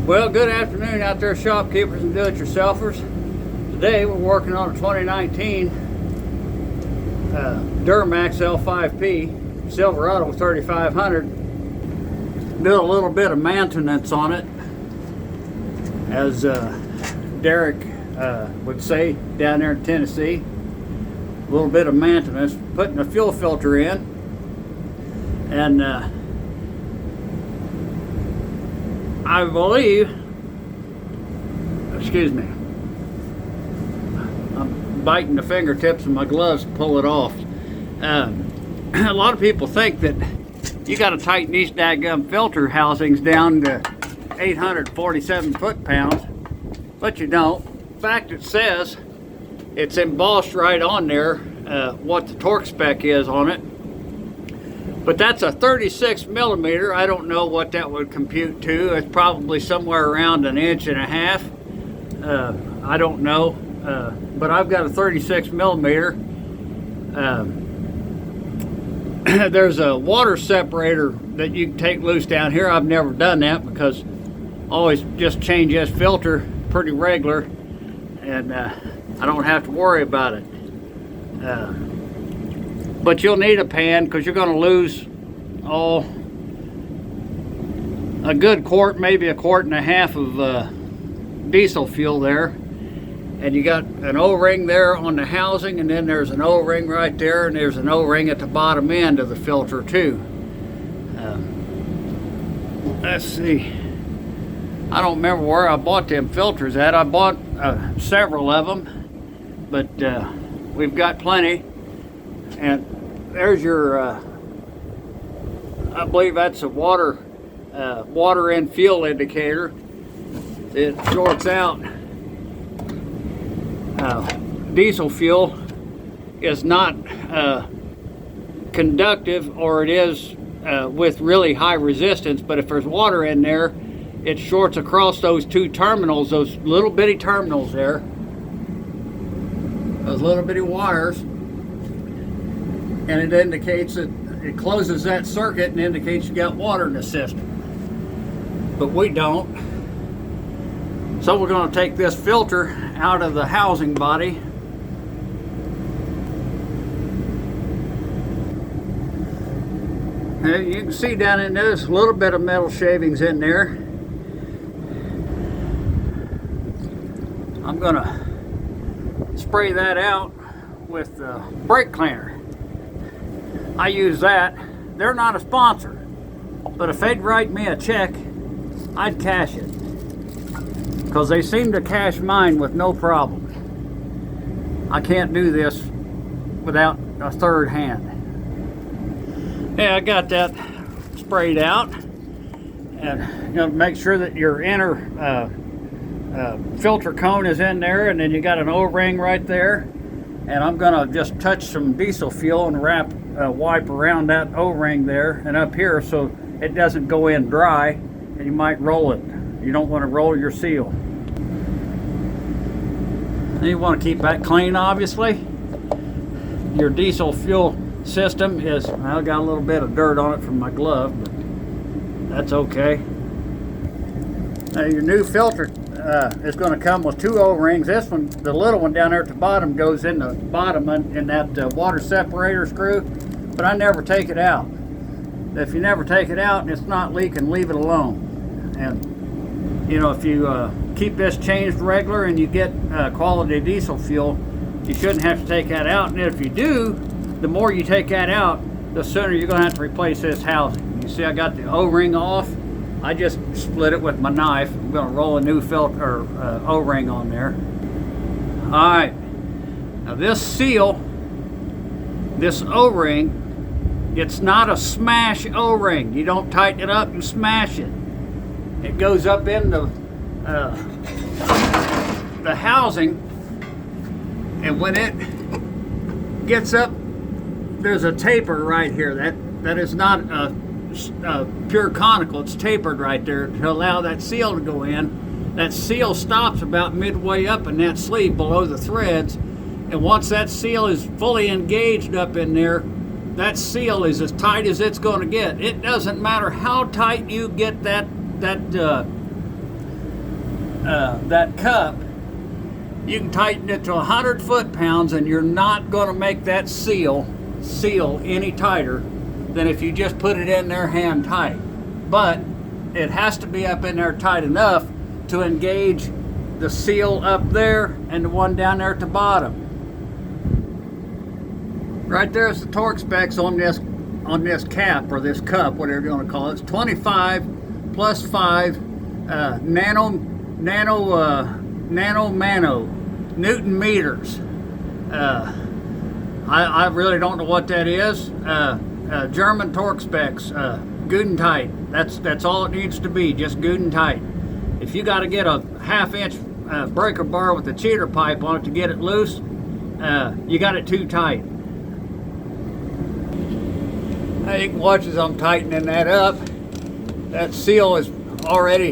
Well, good afternoon out there, shopkeepers and do-it-yourselfers. Today we're working on a 2019 Duramax L5P Silverado 3500. Did a little bit of maintenance on it, as Derek would say down there in Tennessee. A little bit of maintenance, putting a fuel filter in, and I believe, excuse me, I'm biting the fingertips of my gloves to pull it off. A lot of people think that you got to tighten these daggum filter housings down to 847 foot-pounds, but you don't. In fact, it says, it's embossed right on there what the torque spec is on it. But that's a 36 millimeter. I don't know what that would compute to. It's probably somewhere around 1.5 inches. I don't know. But I've got a 36 millimeter. There's a water separator that you can take loose down here. I've never done that because I always just change this filter pretty regular, and I don't have to worry about it. But you'll need a pan because you're going to lose a good quart, maybe 1.5 quarts of diesel fuel there. And you got an O-ring there on the housing, and then there's an O-ring right there, and there's an O-ring at the bottom end of the filter too. Let's see. I don't remember where I bought them filters at. I bought several of them, but we've got plenty. And there's your, I believe that's a water and fuel indicator. It shorts out. Diesel fuel is not conductive, or it is with really high resistance, but if there's water in there, it shorts across those two terminals, those little bitty terminals there, those little bitty wires, and it indicates that it closes that circuit and indicates you got water in the system. But we don't. So we're going to take this filter out of the housing body. Now you can see down in there, there's a little bit of metal shavings in there. I'm going to spray that out with brake cleaner. I use that. They're not a sponsor, but if they'd write me a check, I'd cash it, because they seem to cash mine with no problem. I can't do this without a third hand. Yeah, I got that sprayed out, and you know, make sure that your inner filter cone is in there, and then you got an O-ring right there. And I'm gonna just touch some diesel fuel and wrap wipe around that O-ring there and up here, so it doesn't go in dry and you might roll it. You don't want to roll your seal. And you want to keep that clean, obviously. Your diesel fuel system is, I got a little bit of dirt on it from my glove, but that's okay. Now your new filter is going to come with 2 O-rings. This one, the little one down there at the bottom, goes in the bottom in that water separator screw, but I never take it out. If you never take it out and it's not leaking, leave it alone. And you know, if you keep this changed regular and you get quality diesel fuel, you shouldn't have to take that out. And if you do, the more you take that out, the sooner you're going to have to replace this housing. You see, I got the O-ring off. I just split it with my knife. I'm going to roll a new filter or O-ring on there. All right. Now this seal, this O-ring, it's not a smash O-ring. You don't tighten it up and smash it. It goes up into the housing, and when it gets up, there's a taper right here. That is not a pure conical. It's tapered right there to allow that seal to go in. That seal stops about midway up in that sleeve below the threads, and once that seal is fully engaged up in there, that seal is as tight as it's going to get. It doesn't matter how tight you get that that cup, you can tighten it to 100 foot-pounds and you're not going to make that seal any tighter than if you just put it in there hand tight. But it has to be up in there tight enough to engage the seal up there and the one down there at the bottom. Right there's the torque specs on this cap, or this cup, whatever you want to call it. It's 25 plus 5 Newton meters. I really don't know what that is. German torque specs, good and tight. That's all it needs to be, just good and tight. If you got to get a 1/2 inch breaker bar with a cheater pipe on it to get it loose, you got it too tight. Now you can watch as I'm tightening that up. That seal is already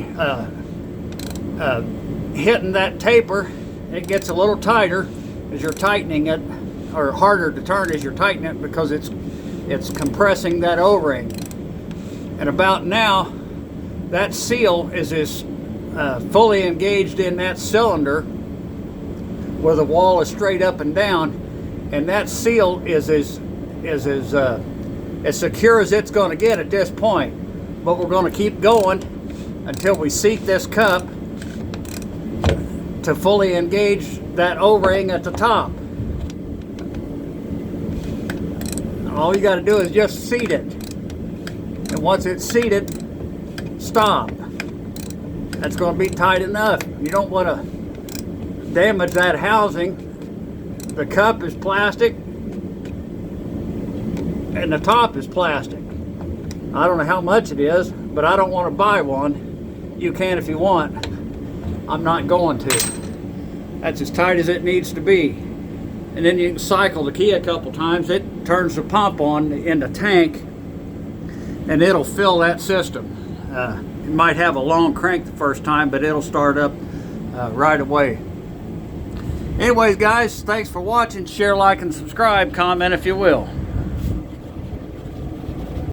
hitting that taper. It gets a little tighter as you're tightening it, or harder to turn as you're tightening it, because it's compressing that O-ring. And about now, that seal is fully engaged in that cylinder where the wall is straight up and down, and that seal is as secure as it's going to get at this point. But we're going to keep going until we seat this cup to fully engage that O-ring at the top. All you got to do is just seat it, and once it's seated, stop. That's going to be tight enough. You don't want to damage that housing. The cup is plastic and the top is plastic. I don't know how much it is, but I don't want to buy one. You can if you want. I'm not going to. That's as tight as it needs to be. And then you can cycle the key a couple times. It turns the pump on in the tank and it'll fill that system. It might have a long crank the first time, but it'll start up right away. Anyways, guys, thanks for watching. Share, like, and subscribe. Comment if you will.